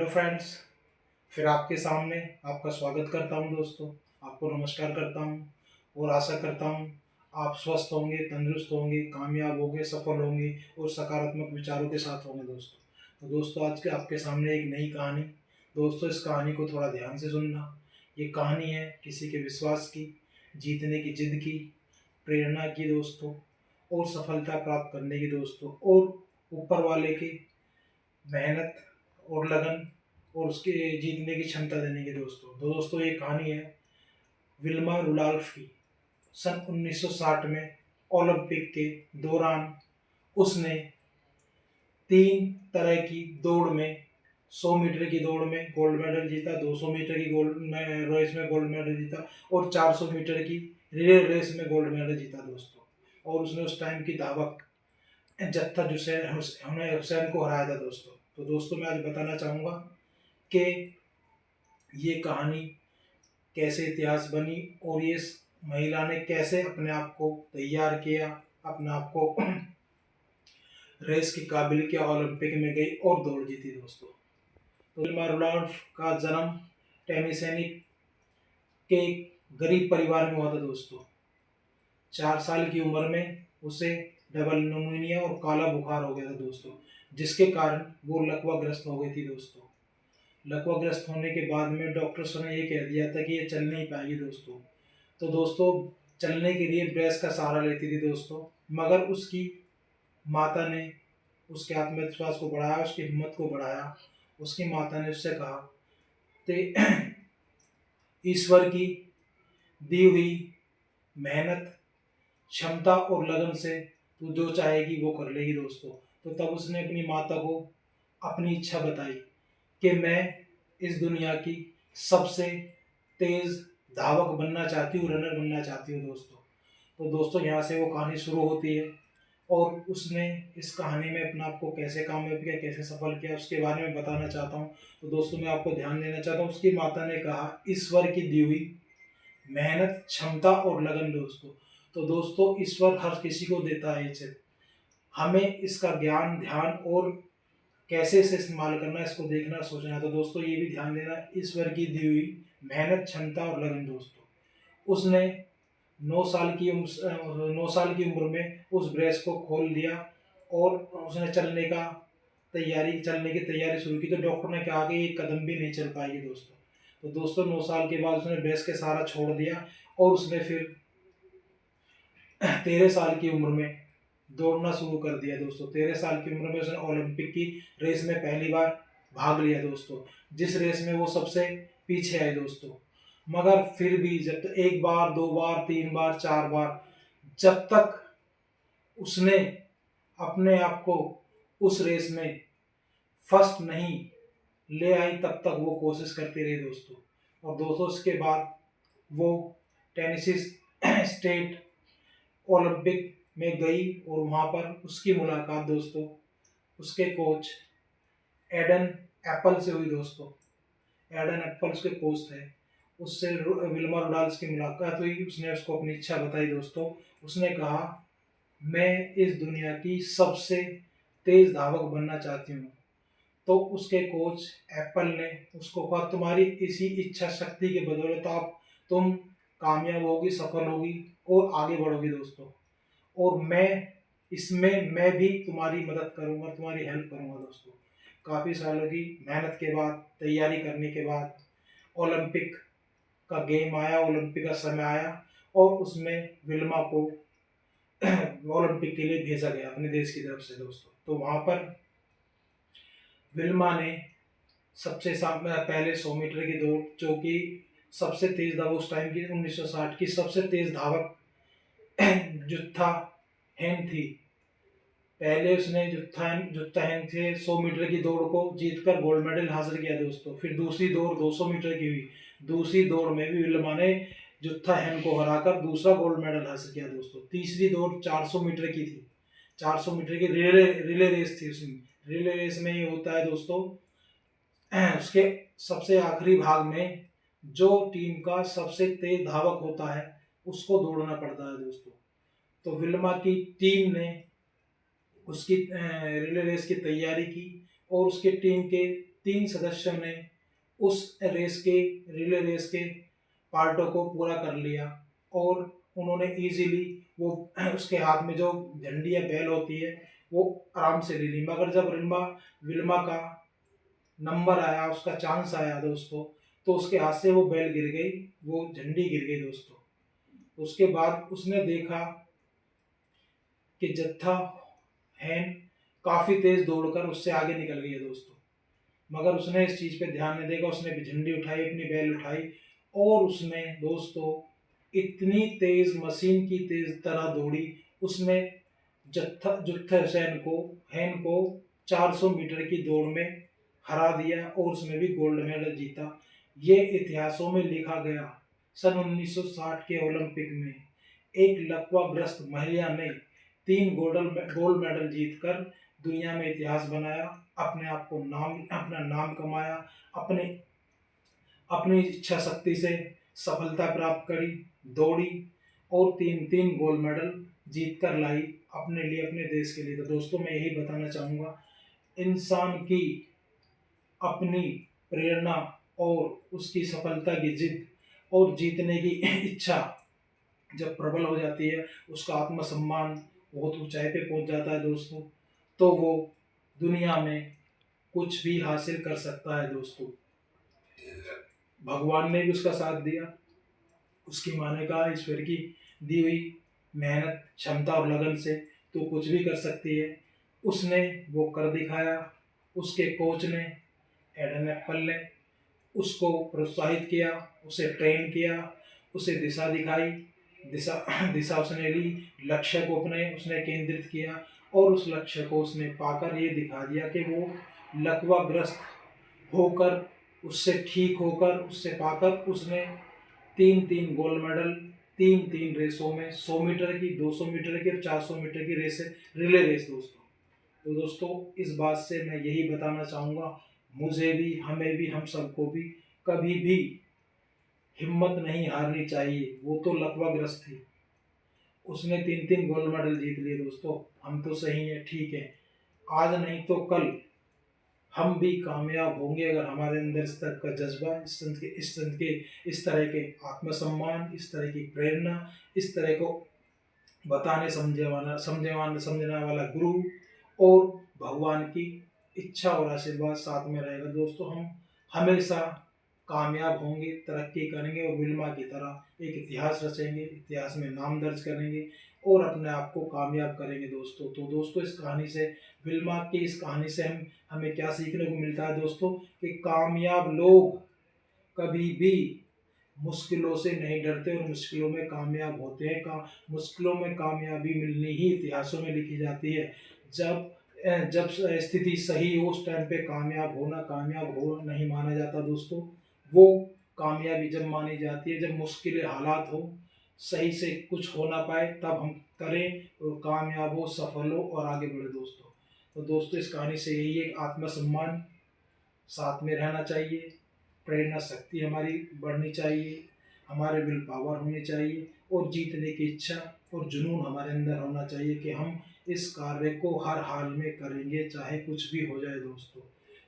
Hello friends, फिर आपके सामने आपका स्वागत करता हूं दोस्तों। आपको नमस्कार करता हूं और आशा करता हूं आप स्वस्थ होंगे, तंदुरुस्त होंगे, कामयाब होंगे, सफल होंगे और सकारात्मक विचारों के साथ होंगे दोस्तों। तो दोस्तों, आज के आपके सामने एक नई कहानी। दोस्तों, इस कहानी को थोड़ा ध्यान से सुनना। ये कहानी है किसी के विश्वास की, जीतने की जिद की, प्रेरणा की दोस्तों, और सफलता प्राप्त करने की दोस्तों, और ऊपर वाले की मेहनत और लगन और उसके जीतने की क्षमता देने की दोस्तों ये कहानी है विल्मा रुडॉल्फ की। सन 1960 में ओलंपिक के दौरान उसने 3 तरह की दौड़ में 100 मीटर की दौड़ में गोल्ड मेडल जीता, 200 मीटर की गोल्ड रेस में गोल्ड मेडल जीता और 400 मीटर की रिले रेस में गोल्ड मेडल जीता दोस्तों। और उसने उस टाइम की धावक जत्था हुसैन को हराया था दोस्तों। तो दोस्तों, मैं आज बताना चाहूँगा कि ये कहानी कैसे इतिहास बनी और ये महिला ने कैसे अपने आप को तैयार किया, अपने आप को रेस के काबिल किया, ओलंपिक में गई और दौड़ जीती दोस्तों। तो विल्मा रुडॉल्फ का जन्म टेनेसी के एक गरीब परिवार में हुआ था दोस्तों। 4 साल की उम्र में उसे डबल निमोनिया और काला बुखार हो गया था दोस्तों, जिसके कारण वो लकवाग्रस्त हो गई थी दोस्तों। लकवाग्रस्त होने के बाद में डॉक्टर्स ने ये कह दिया था कि ये चल नहीं पाएगी दोस्तों। तो दोस्तों, चलने के लिए ब्रेस का सहारा लेती थी दोस्तों, मगर उसकी माता ने उसके आत्मविश्वास को बढ़ाया, उसकी हिम्मत को बढ़ाया। उसकी माता ने उससे कहा कि ईश्वर की दी हुई मेहनत, क्षमता और लगन से तू जो चाहेगी वो कर लेगी दोस्तों। तो तब उसने अपनी माता को अपनी इच्छा बताई कि मैं इस दुनिया की सबसे तेज धावक बनना चाहती हूँ, रनर बनना चाहती हूँ दोस्तों। तो दोस्तों, यहाँ से वो कहानी शुरू होती है और उसने इस कहानी में अपने आप को कैसे कामयाब किया, कैसे सफल किया, उसके बारे में बताना चाहता हूँ। तो दोस्तों, मैं आपको ध्यान देना चाहता हूँ, उसकी माता ने कहा ईश्वर की दी हुई मेहनत, क्षमता और लगन दोस्तों। तो दोस्तों, ईश्वर हर किसी को देता है इसे, हमें इसका ज्ञान, ध्यान और कैसे इसे इस्तेमाल करना है इसको देखना, सोचना। तो दोस्तों, ये भी ध्यान देना, ईश्वर की दी हुई मेहनत, क्षमता और लगन दोस्तों। उसने 9 साल की उम्र में उस ब्रेस को खोल दिया और उसने चलने की तैयारी शुरू की। तो डॉक्टर ने कहा कि एक कदम भी नहीं चल पाएगी दोस्तों। तो दोस्तों, 9 साल के बाद उसने ब्रेस के सहारा छोड़ दिया और उसने फिर 13 साल की उम्र में दौड़ना शुरू कर दिया दोस्तों। 13 साल की उम्र में उसने ओलंपिक की रेस में पहली बार भाग लिया दोस्तों, जिस रेस में वो सबसे पीछे आए दोस्तों। मगर फिर भी जब तक 1 बार, 2 बार, 3 बार, 4 बार, जब तक उसने अपने आप को उस रेस में फर्स्ट नहीं ले आई, तब तक वो कोशिश करती रही दोस्तों। और दोस्तों, इसके बाद वो टेनेसी स्टेट ओलंपिक में गई और वहाँ पर उसकी मुलाकात दोस्तों उसके कोच एडन एप्पल से हुई दोस्तों। एडन एप्पल उसके कोच थे। उससे विल्मा रुडॉल्फ की मुलाकात हुई। उसने उसको अपनी इच्छा बताई दोस्तों। उसने कहा, मैं इस दुनिया की सबसे तेज धावक बनना चाहती हूँ। तो उसके कोच एप्पल ने उसको कहा, तुम्हारी इसी इच्छा शक्ति के बदौलत तुम कामयाब होगी, सफल होगी और आगे बढ़ोगी दोस्तों। और मैं भी तुम्हारी मदद करूंगा, तुम्हारी हेल्प करूंगा दोस्तों। काफ़ी सालों की मेहनत के बाद, तैयारी करने के बाद ओलंपिक का गेम आया, ओलंपिक का समय आया और उसमें विल्मा को ओलंपिक के लिए भेजा गया अपने देश की तरफ से दोस्तों। तो वहाँ पर विल्मा ने पहले 100 मीटर की दौड़, जो कि सबसे तेज धावक उस टाइम की 1960 की सबसे तेज धावक जुत्था हेन थी। पहले उसने जुत्था हेन से 100 मीटर की दौड़ को जीतकर गोल्ड मेडल हासिल किया दोस्तों। फिर दूसरी दौड़ 200 मीटर की हुई। दूसरी दौड़ में भी विल्मा ने जुत्था हेन को हराकर दूसरा गोल्ड मेडल हासिल किया दोस्तों। तीसरी दौड़ 400 मीटर की थी। 400 मीटर की रिले रेस थी। उसमें रिले रेस में ये होता है दोस्तों, उसके सबसे आखिरी भाग में जो टीम का सबसे तेज धावक होता है उसको दौड़ना पड़ता है दोस्तों। तो विल्मा की टीम ने उसकी रिले रेस की तैयारी की और उसके टीम के तीन सदस्यों ने उस रेस के रिले रेस के पार्टों को पूरा कर लिया और उन्होंने इजीली वो उसके हाथ में जो झंडी या बैल होती है वो आराम से ले ली। मगर जब रिल्मा विल्मा का नंबर आया, उसका चांस आया दोस्तों, तो उसके हाथ से वो बैल गिर गई, वो झंडी गिर गई दोस्तों। उसके बाद उसने देखा कि जत्था हैन काफी तेज दौड़कर उससे आगे निकल गई है दोस्तों। मगर उसने इस चीज पे ध्यान नहीं देगा, उसने भी झंडी उठाई, अपनी बैल उठाई और उसने दोस्तों इतनी तेज मशीन की तेज तरह दौड़ी, उसने जत्था जुत्था हुसैन को हैन को 400 मीटर की दौड़ में हरा दिया और उसने भी गोल्ड मेडल जीता। ये इतिहासों में लिखा गया। सन 1960 के ओलंपिक में एक लकवाग्रस्त महिला ने 3 गोल्ड मेडल जीतकर दुनिया में इतिहास बनाया, अपना नाम कमाया, अपने अपनी इच्छा शक्ति से सफलता प्राप्त करी, दौड़ी और 3 गोल्ड मेडल जीत कर लाई अपने लिए, अपने देश के लिए। तो दोस्तों मैं यही बताना चाहूँगा, इंसान की अपनी प्रेरणा और उसकी सफलता की जिद और जीतने की इच्छा जब प्रबल हो जाती है, उसका आत्मसम्मान बहुत ऊंचाई पे पहुंच जाता है दोस्तों, तो वो दुनिया में कुछ भी हासिल कर सकता है दोस्तों। भगवान ने भी उसका साथ दिया, उसकी माँ ने कहा ईश्वर की दी हुई मेहनत, क्षमता और लगन से तो कुछ भी कर सकती है। उसने वो कर दिखाया। उसके कोच ने, एडन एप्पल ने उसको प्रोत्साहित किया, उसे ट्रेन किया, उसे दिशा दिखाई, दिशा दिशा उसने ली, लक्ष्य को अपने उसने केंद्रित किया और उस लक्ष्य को उसने पाकर ये दिखा दिया कि वो लकवाग्रस्त होकर, उससे ठीक होकर, उससे पाकर उसने 3 गोल्ड मेडल 3 रेसों में 100 मीटर की, 200 मीटर की और 400 मीटर की रेस, रिले रेस दोस्तों। तो दोस्तों इस बात से मैं यही बताना चाहूँगा, मुझे भी, हमें भी, हम सबको भी कभी भी हिम्मत नहीं हारनी चाहिए। वो तो लकवाग्रस्त थी, उसने 3 गोल्ड मेडल जीत लिए दोस्तों। हम तो सही है, ठीक है, आज नहीं तो कल हम भी कामयाब होंगे अगर हमारे अंदर इस तरह का जज्बा, इस तरह के आत्मसम्मान, इस तरह की प्रेरणा, इस तरह को समझने वाला गुरु और भगवान की इच्छा और आशीर्वाद साथ में रहेगा दोस्तों। हम हमेशा कामयाब होंगे, तरक्की करेंगे और विल्मा की तरह एक इतिहास रचेंगे, इतिहास में नाम दर्ज करेंगे और अपने आप को कामयाब करेंगे दोस्तों। तो दोस्तों इस कहानी से, विल्मा की इस कहानी से हमें क्या सीखने को मिलता है दोस्तों, कि कामयाब लोग कभी भी मुश्किलों से नहीं डरते और मुश्किलों में कामयाब होते हैं। मुश्किलों में कामयाबी मिलनी ही इतिहासों में लिखी जाती है। जब जब स्थिति सही हो उस टाइम पे कामयाब हो नहीं माना जाता दोस्तों। वो कामयाबी जब मानी जाती है जब मुश्किल हालात हो, सही से कुछ हो ना पाए, तब हम करें और कामयाब हो, सफल हो और आगे बढ़े दोस्तों। तो दोस्तों इस कहानी से यही एक आत्मसम्मान साथ में रहना चाहिए, प्रेरणा शक्ति हमारी बढ़नी चाहिए, हमारे विल पावर होनी चाहिए और जीतने की इच्छा और जुनून हमारे अंदर होना चाहिए कि हम इस कार्य को हर हाल में करेंगे, चाहे कुछ भी हो जाए दोस्तों।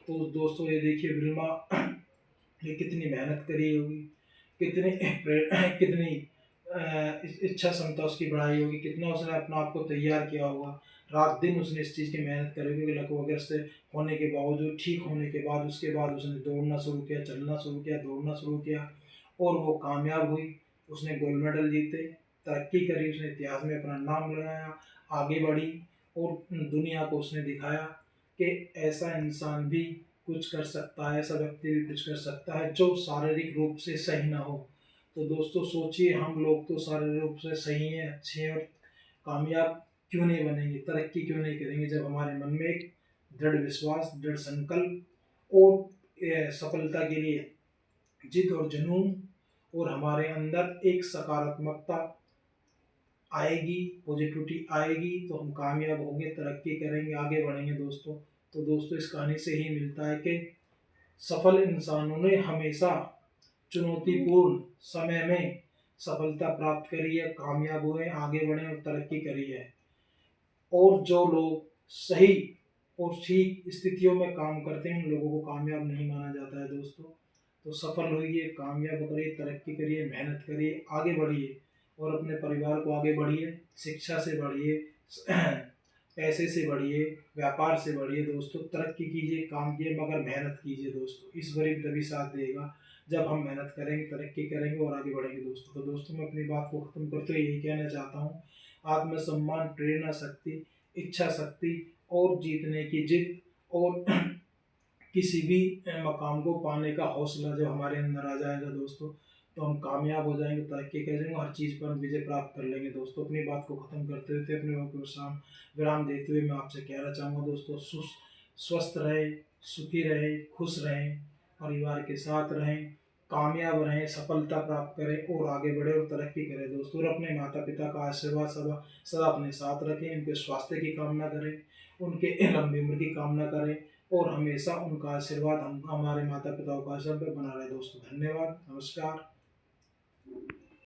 तो दोस्तों ये देखिए विल्मा ने कितनी मेहनत करी होगी, कितनी कितनी इच्छा क्षमता उसकी बढ़ाई होगी, कितना उसने अपना आप को तैयार किया होगा, रात दिन उसने इस चीज़ की मेहनत करी होगी। लकवा से होने के बावजूद, ठीक होने के बाद, उसके बाद उसने दौड़ना शुरू किया, चलना शुरू किया, दौड़ना शुरू किया और वो कामयाब हुई। उसने गोल्ड मेडल जीते, तरक्की करी, उसने इतिहास में अपना नाम लगाया, आगे बढ़ी और दुनिया को उसने दिखाया कि ऐसा इंसान भी कुछ कर सकता है, ऐसा व्यक्ति भी कुछ कर सकता है जो शारीरिक रूप से सही ना हो। तो दोस्तों सोचिए, हम लोग तो शारीरिक रूप से सही हैं, अच्छे हैं और कामयाब क्यों नहीं बनेंगे, तरक्की क्यों नहीं करेंगे, जब हमारे मन में एक दृढ़ विश्वास, दृढ़ संकल्प और सफलता के लिए जिद और जुनून और हमारे अंदर एक सकारात्मकता आएगी, पॉजिटिविटी आएगी, तो हम कामयाब होंगे, तरक्की करेंगे, आगे बढ़ेंगे दोस्तों। तो दोस्तों इस कहानी से ही मिलता है कि सफल इंसानों ने हमेशा चुनौतीपूर्ण समय में सफलता प्राप्त करी है, कामयाब हुए, आगे बढ़े और तरक्की करी है। और जो लोग सही और ठीक स्थितियों में काम करते हैं उन लोगों को कामयाब नहीं माना जाता है दोस्तों। तो सफल होइए, कामयाब करिए, तरक्की करिए, मेहनत करिए, आगे बढ़िए और अपने परिवार को आगे बढ़िए, शिक्षा से बढ़िए, पैसे से बढ़िए, व्यापार से बढ़िए दोस्तों, तरक्की कीजिए, काम कीजिए मगर मेहनत कीजिए दोस्तों। ईश्वर ही तभी साथ देगा जब हम मेहनत करेंगे, तरक्की करेंगे और आगे बढ़ेंगे दोस्तों। तो दोस्तों मैं अपनी बात को ख़त्म करते हुए यही कहना चाहता हूँ, आत्मसम्मान, प्रेरणा शक्ति, इच्छा शक्ति और जीतने की जिद और किसी भी मकाम को पाने का हौसला जब हमारे अंदर आ जाएगा दोस्तों, तो हम कामयाब हो जाएंगे, तरक्की कर जाएंगे, हर चीज़ पर हम विजय प्राप्त कर लेंगे दोस्तों। अपनी बात को ख़त्म करते हुए, अपने आप को विराम देते हुए मैं आपसे कहना चाहूँगा दोस्तों, स्वस्थ रहें, सुखी रहें, खुश रहें, परिवार के साथ रहें, कामयाब रहें, सफलता प्राप्त करें और आगे बढ़े और तरक्की करें दोस्तों। और अपने माता पिता का आशीर्वाद सदा सदा अपने साथ रखें, उनके स्वास्थ्य की कामना करें, उनके लंबी उम्र की कामना करें और हमेशा उनका आशीर्वाद हम हमारे माता पिताओं का आशीर्वाद बना रहे दोस्तों। धन्यवाद, नमस्कार।